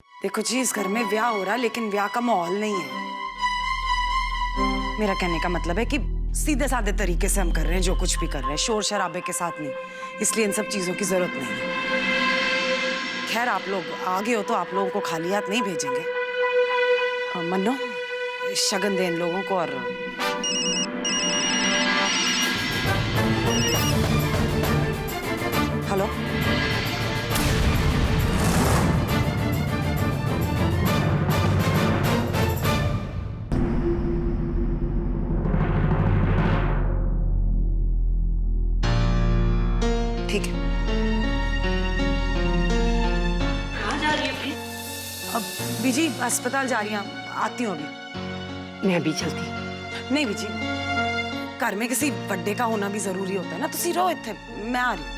देखो जी, इस घर में ब्याह हो रहा है लेकिन ब्याह का माहौल नहीं है। मेरा कहने का मतलब है कि सीधे साधे तरीके से हम कर रहे हैं जो कुछ भी कर रहे हैं, शोर शराबे के साथ नहीं। इसलिए इन सब चीजों की जरूरत नहीं है। खैर, आप लोग आगे हो तो आप लोगों को खाली हाथ नहीं भेजेंगे। मन्नो, शगन दे इन लोगों को। और हेलो, ठीक है। कहाँ जा रही है प्लीज? अब बीजी अस्पताल जा रही हैं, आती हूँ अभी। मैं अभी चलती। नहीं बीजी, घर में किसी बर्थडे का होना भी जरूरी होता है ना। तुसी रहो इत्थे, मैं आ रही हूँ।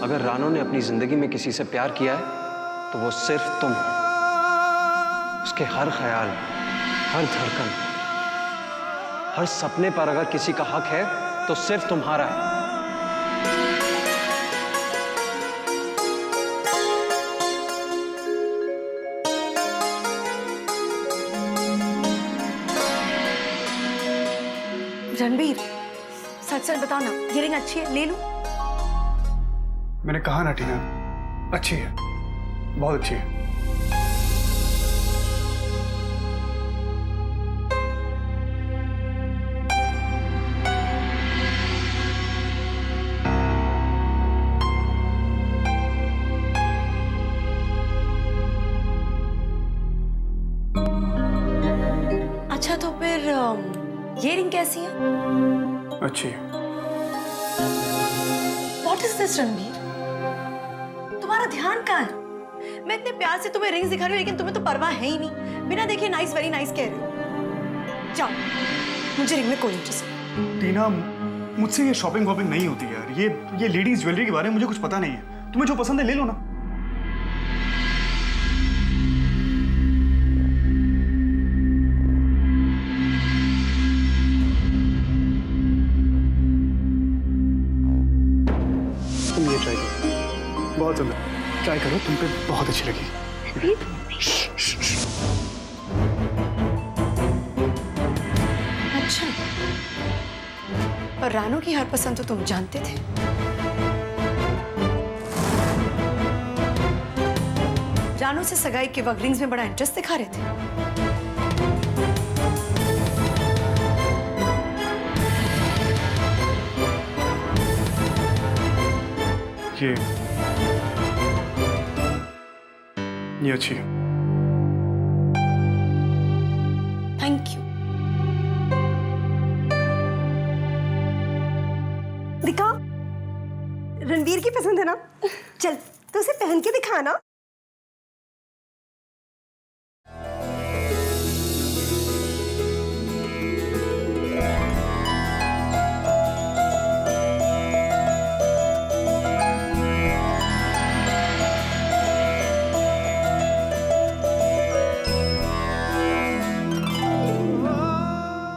अगर रानो ने अपनी जिंदगी में किसी से प्यार किया है तो वो सिर्फ तुम हो। उसके हर ख्याल, हर धड़कन, हर सपने पर अगर किसी का हक है तो सिर्फ तुम्हारा है। रणबीर, सच सच बताओ ना, ये रिंग अच्छी है, ले लूं? मैंने कहा ना टीना, अच्छी है, बहुत अच्छी है। अच्छा तो फिर ये रिंग कैसी है? अच्छी है। What is this, Ranbir? तुम्हारा ध्यान कहाँ है? मैं इतने प्यार से तुम्हें रिंग्स दिखा रही हूँ लेकिन तुम्हें तो परवाह है ही नहीं। बिना देखे नाइस, वेरी नाइस कह रहे हो। जाओ, मुझे रिंग में कोई इंटरेस्ट नहीं। टीना, मुझसे ये शॉपिंग वॉपिंग नहीं होती यार। ये लेडीज ज्वेलरी के बारे में मुझे कुछ पता नहीं है। तुम्हें जो पसंद है ले लो ना। तुम ये ट्राई करो, बहुत सुंदर। ट्राई करो, तुम पे बहुत अच्छी लगी। अच्छा, और रानू की हर पसंद तो तुम जानते थे। रानू से सगाई के वक्त रिंग्स में बड़ा इंटरेस्ट दिखा रहे थे। ये अच्छी है। Thank you. दिखा, रणबीर की पसंद है ना? चल, तो उसे पहन के दिखाना।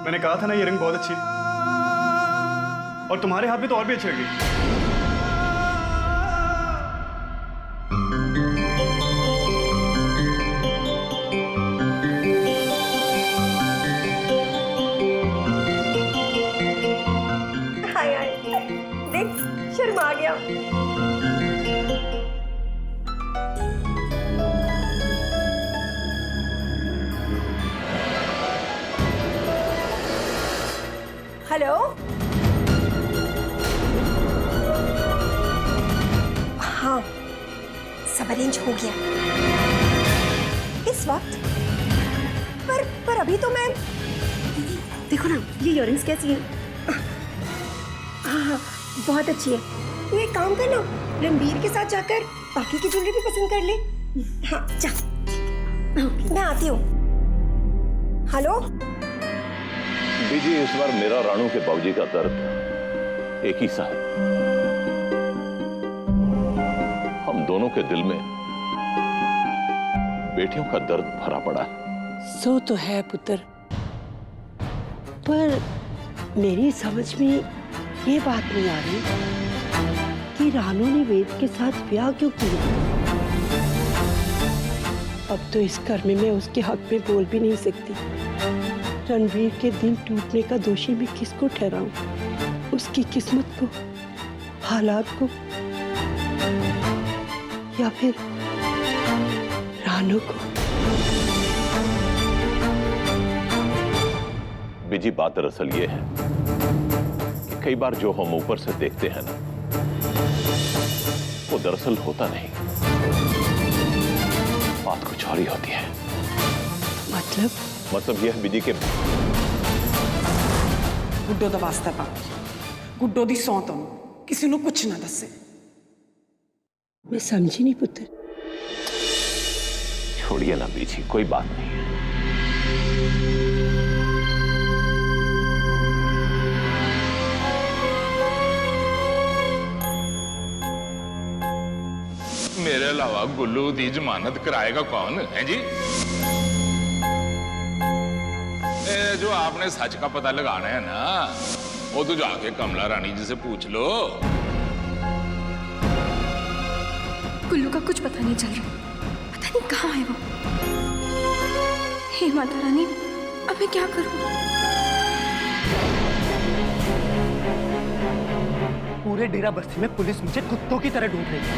मैंने कहा था ना ये रिंग बहुत अच्छी है, और तुम्हारे हाथ में तो और भी अच्छी लगी। हाय हाय, देख शर्मा गया। हेलो, हाँ, सब अरेंज हो गया इस वक्त। पर अभी तो मैं, देखो ना ये इयररिंग्स कैसी हैं। हाँ, बहुत अच्छी है। तू एक काम कर ना, रणबीर के साथ जाकर बाकी की ज्वेलरी भी पसंद कर ले। हाँ जा, मैं आती हूँ। हेलो बीजी, इस बार मेरा रानू के बाबूजी का दर्द एक ही सा है। हम दोनों के दिल में बेटियों का दर्द भरा पड़ा है। सो तो है पुत्र, पर मेरी समझ में ये बात नहीं आ रही कि रानू ने वेद के साथ ब्याह क्यों किया। अब तो इस घर में मैं उसके हक में बोल भी नहीं सकती। रणवीर के दिल टूटने का दोषी मैं किसको ठहराऊं? उसकी किस्मत को, हालात को, या फिर रानू को? बीजी, बात दरअसल ये है कि कई बार जो हम ऊपर से देखते हैं ना, वो दरअसल होता नहीं, बात कुछ और ही होती है। मतलब यह है बीजी के गुड्डो दा वास्ता पा, गुड्डो दी सौं तुम किसी ਨੂੰ कुछ ना दसे। मैं समझी नहीं पुत्र। छोड़िए ना बीजी, कोई बात नहीं है। मेरे अलावा गुल्लू दी जमानत कराएगा कौन है जी? जो आपने सच का पता लगाना है ना, वो तो जाके कमला रानी जी से पूछ लो। गुल्लू का कुछ पता नहीं चल रहा, पता नहीं कहाँ है वो। हे माता रानी, अब मैं क्या करूं? पूरे डेरा बस्ती में पुलिस मुझे कुत्तों की तरह ढूंढ रही है।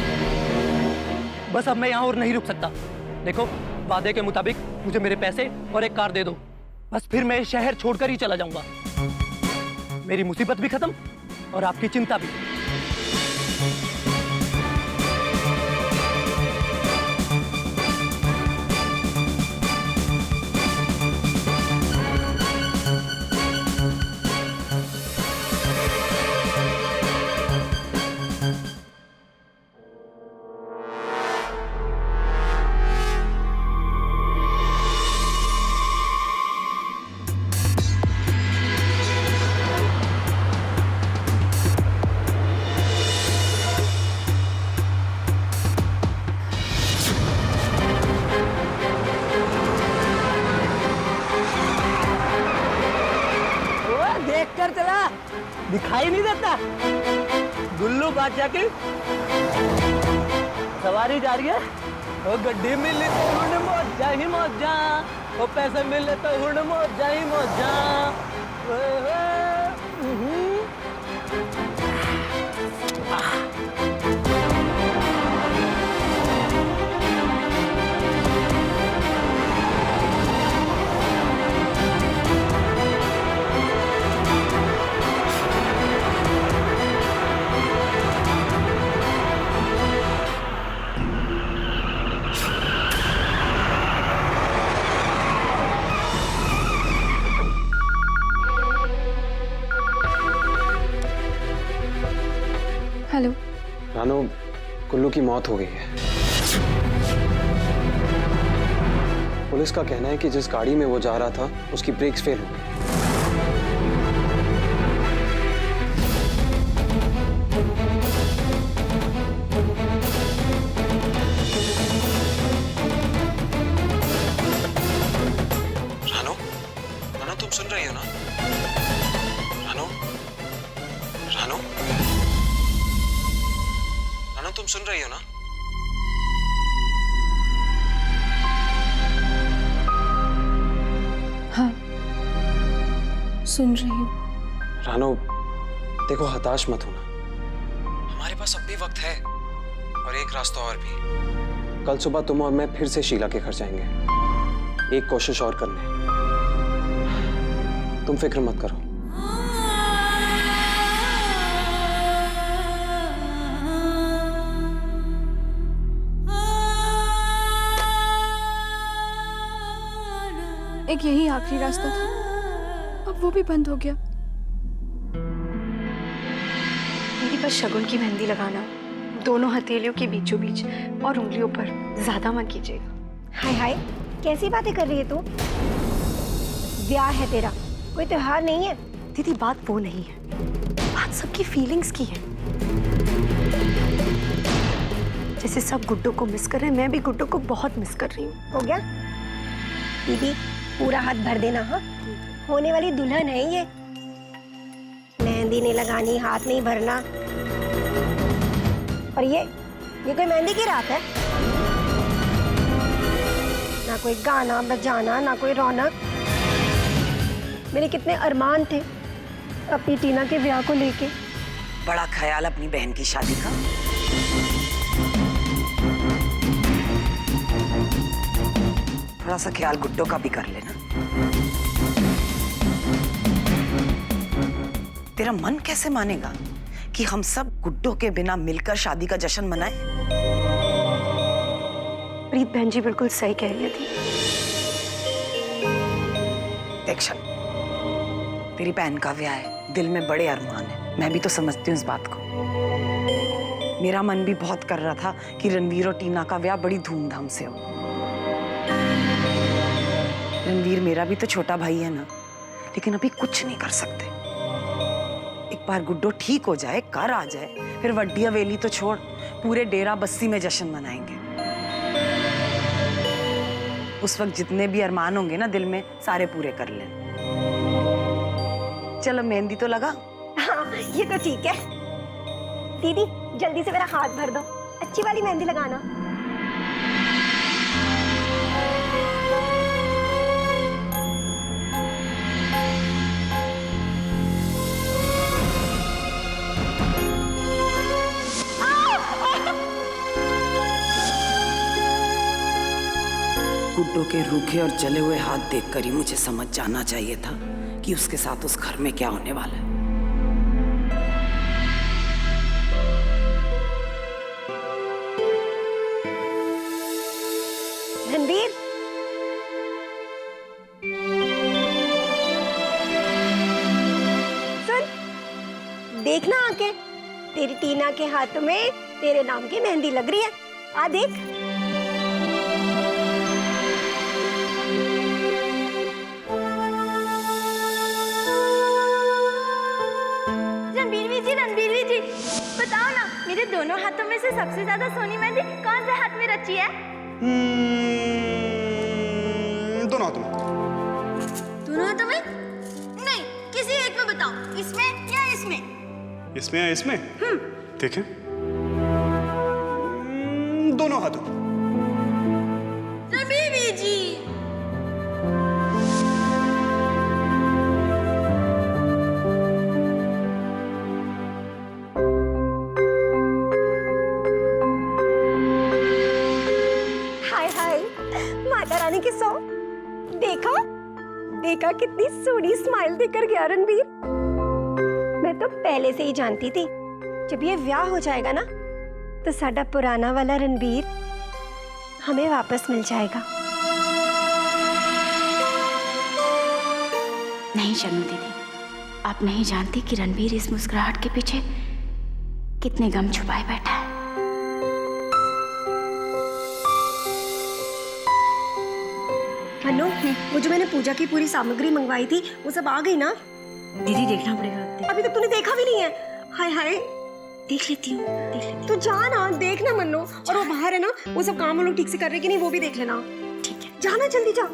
बस अब मैं यहाँ और नहीं रुक सकता। देखो, वादे के मुताबिक मुझे मेरे पैसे और एक कार दे दो, बस फिर मैं शहर छोड़कर ही चला जाऊंगा। मेरी मुसीबत भी खत्म और आपकी चिंता भी। कर चला, दिखाई नहीं देता। गुल्लू बादशाह की सवारी जा रही है। वो गड्डी मिली तो हुण मौजा ही मौजा, वो पैसे मिले तो हुण मौजा ही मौजा। हेलो रानू, गुल्लू की मौत हो गई है। पुलिस का कहना है कि जिस गाड़ी में वो जा रहा था उसकी ब्रेक्स फेल हो गई। रानू, रानू तुम सुन रही हो ना? रानू, रानू, रानू तुम सुन रही हो ना? हाँ, सुन रही हूँ। रानू देखो, हताश मत होना। हमारे पास अब भी वक्त है और एक रास्ता और भी। कल सुबह तुम और मैं फिर से शीला के घर जाएंगे, एक कोशिश और करने। तुम फिक्र मत करो। एक यही आखिरी रास्ता था, अब वो भी बंद हो गया। मेरी बस शगुन की मेहंदी लगाना, दोनों हथेलियों के बीचों बीच और उंगलियों पर, ज्यादा मत कीजिएगा। हाय हाय, कैसी बातें कर रही है तू? ब्याह है तेरा, कोई त्योहार नहीं है। दीदी बात वो नहीं है, बात सबकी फीलिंग्स की है। जैसे सब गुड्डो को मिस कर रहे हैं, मैं भी गुड्डो को बहुत मिस कर रही हूँ। हो गया दीदी, पूरा हाथ भर देना। हाँ, होने वाली दुल्हन है ये। मेहंदी नहीं लगानी, हाथ नहीं भरना। और ये कोई मेहंदी की रात है? ना कोई गाना बजाना, ना कोई रौनक। मेरे कितने अरमान थे अपनी टीना के ब्याह को लेके। बड़ा ख्याल अपनी बहन की शादी का। थोड़ा सा ख्याल गुड्डो का भी कर लेना। तेरा मन कैसे मानेगा कि हम सब गुड्डो के बिना मिलकर शादी का जश्न मनाएं? प्रीत बहन जी बिल्कुल सही कह रही थी। देख शन, तेरी बहन का ब्याह है, दिल में बड़े अरमान है, मैं भी तो समझती हूँ इस बात को। मेरा मन भी बहुत कर रहा था कि रणवीर और टीना का ब्याह बड़ी धूमधाम से हो। रणवीर मेरा भी तो छोटा भाई है ना, लेकिन अभी कुछ नहीं कर सकते। एक बार गुड्डो ठीक हो जाए, घर आ जाए, फिर वड्डी हवेली तो छोड़, पूरे डेरा बस्सी में जश्न मनाएंगे। उस वक्त जितने भी अरमान होंगे ना दिल में, सारे पूरे कर ले। चलो मेहंदी तो लगा। हाँ, ये तो ठीक है। दीदी जल्दी से मेरा हाथ भर दो, अच्छी वाली मेहंदी लगाना। गुड्डो के रूखे और जले हुए हाथ देखकर ही मुझे समझ जाना चाहिए था कि उसके साथ उस घर में क्या होने वाला है। रणवीर, सुन, देखना आके तेरी टीना के हाथ में तेरे नाम की मेहंदी लग रही है। आ देख। रणवीर जी, बताओ ना, मेरे दोनों हाथों में से सबसे ज्यादा सोनी मेहंदी कौन से हाथ में रची है? दोनों हाथों में। दोनों हाथों में? नहीं, किसी एक में बताओ, इसमें या इसमें? इसमें या इसमें? देखें, दोनों हाथों में। रणवीर जी, की सौ देखा देखा कितनी सोनी स्माइल देकर गया रणवीर। मैं तो पहले से ही जानती थी जब ये ब्याह हो जाएगा ना तो साडा पुराना वाला रणवीर हमें वापस मिल जाएगा। नहीं शनु दीदी, आप नहीं जानती कि रणवीर इस मुस्कुराहट के पीछे कितने गम छुपाए बैठा है। अनु, वो जो मैंने पूजा की पूरी सामग्री मंगवाई थी वो सब आ गई ना? दीदी देखना पड़ेगा। अभी तक तूने देखा भी नहीं है। हाय हाय, देख लेती हूँ, देख लेती हूँ। तू जा ना, देखना मन्नो। और वो बाहर है ना, वो सब काम वो लोग ठीक से कर रहे कि नहीं वो भी देख लेना। ठीक है, जाना जल्दी जा। हे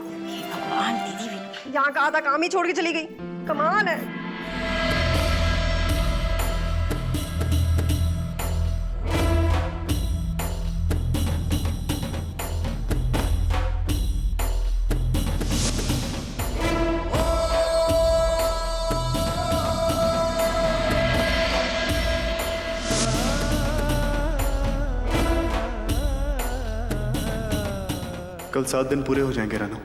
भगवान, दीदी भी यहाँ का आधा काम ही छोड़ के चली गई। कमाल है। कल 7 दिन पूरे हो जाएंगे रानो,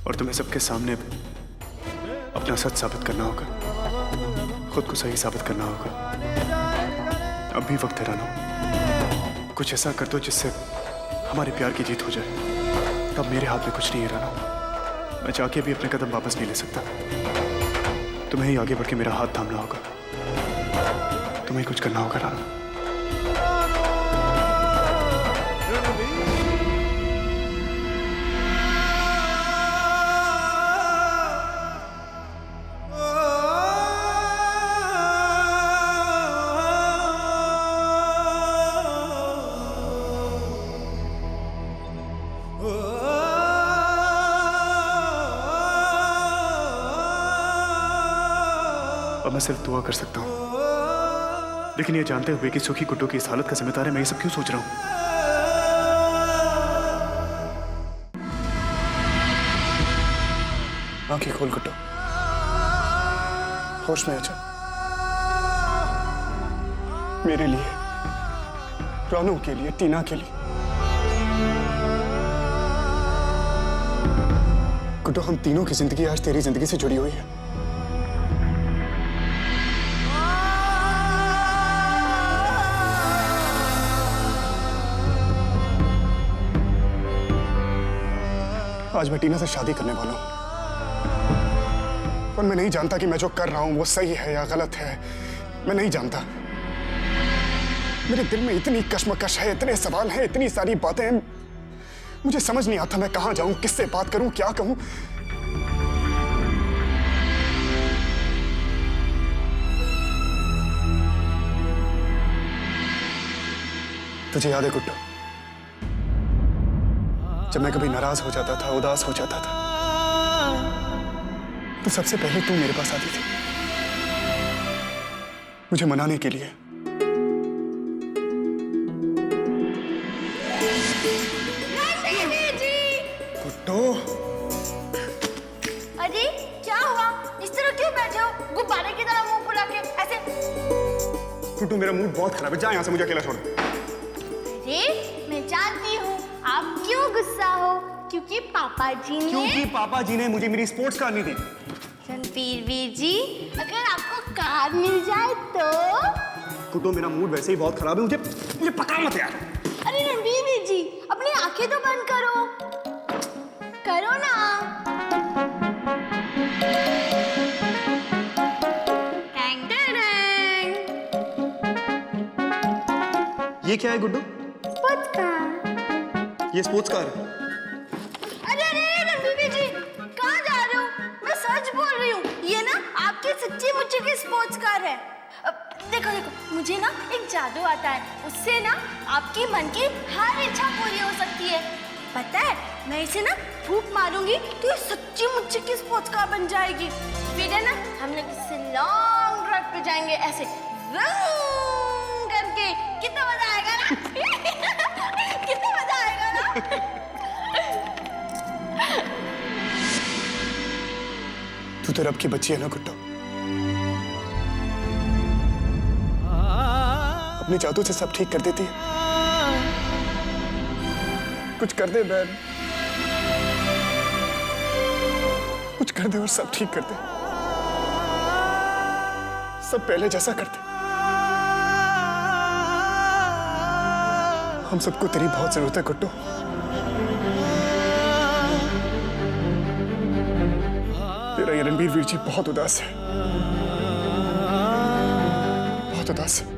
और तुम्हें सबके सामने अपना सच साबित करना होगा, खुद को सही साबित करना होगा। अब भी वक्त है रानो, कुछ ऐसा कर दो जिससे हमारे प्यार की जीत हो जाए। तब मेरे हाथ में कुछ नहीं है रानो, मैं चाह के भी अपने कदम वापस नहीं ले सकता। तुम्हें ही आगे बढ़ के मेरा हाथ थामना होगा, तुम्हें कुछ करना होगा रानो। अब मैं सिर्फ दुआ कर सकता हूँ, लेकिन ये जानते हुए कि सुखी गुड्डू की इस हालत का जिम्मेदार है, मैं ये सब क्यों सोच रहा हूँ? आंखें खोल गुड्डू, होश में आ जा। मेरे लिए, रानू के लिए, टीना के लिए। गुड्डू, हम तीनों की जिंदगी आज तेरी जिंदगी से जुड़ी हुई है। आज मैं टीना से शादी करने वाला हूं, पर मैं नहीं जानता कि मैं जो कर रहा हूं वो सही है या गलत है। मैं नहीं जानता। मेरे दिल में इतनी कश्मकश है, इतने सवाल हैं, इतनी सारी बातें हैं। मुझे समझ नहीं आता मैं कहां जाऊं, किससे बात करूं, क्या कहूं। तुझे याद है गुड्डू, जब मैं कभी नाराज हो जाता था, उदास हो जाता था, तो सबसे पहले तू मेरे पास आती थी मुझे मनाने के लिए। गुड्डू, अरे क्या हुआ? इस तरह क्यों बैठे हो? गुब्बारे की तरह मुंह फुला के ऐसे। गुड्डू, मेरा मूड बहुत खराब है, जा यहाँ से, मुझे अकेला छोड़। अरे मैं जानती हूँ आप क्यों गुस्सा हो, क्योंकि पापा जी ने मुझे मेरी स्पोर्ट्स कार नहीं दी। रणबीर वीर जी, अगर आपको कार मिल जाए तो? गुड्डू, मेरा मूड वैसे ही बहुत खराब है, मुझे पका मत यार। अरे रणबीर वीर जी, अपनी आंखें तो बंद करो, करो ना। टैंग टैंग। ये क्या है गुड्डू? Sports car. ये स्पोर्ट्स कार है। अरे रणबीर जी, कहाँ जा रहे हो? मैं सच बोल रही हूँ, ये ना आपकी सच्ची मुच्ची की स्पोर्ट्स कार है। देखो देखो, मुझे ना एक जादू आता है, उससे ना आपकी मन की हर इच्छा पूरी हो सकती है। पता है, मैं इसे ना फूंक मारूंगी तो ये सच्ची मुच्ची की स्पोर्ट्स कार बन जाएगी। फिर है ना, हम लोग इससे लॉन्ग ड्राइव पे जाएंगे ऐसे व्रूम करके। कितना मजा आएगा ना? कितना मजा आएगा ना? तू तो रब की बच्ची है ना गुड्डू, अपने जादू से सब ठीक कर देती है। कुछ कर दे बहन, कुछ कर दे और सब ठीक कर दे, सब पहले जैसा कर दे। हम सबको तेरी बहुत जरूरत है गुड्डू। तेरा ये रणबीर वीर जी बहुत उदास है, बहुत उदास है।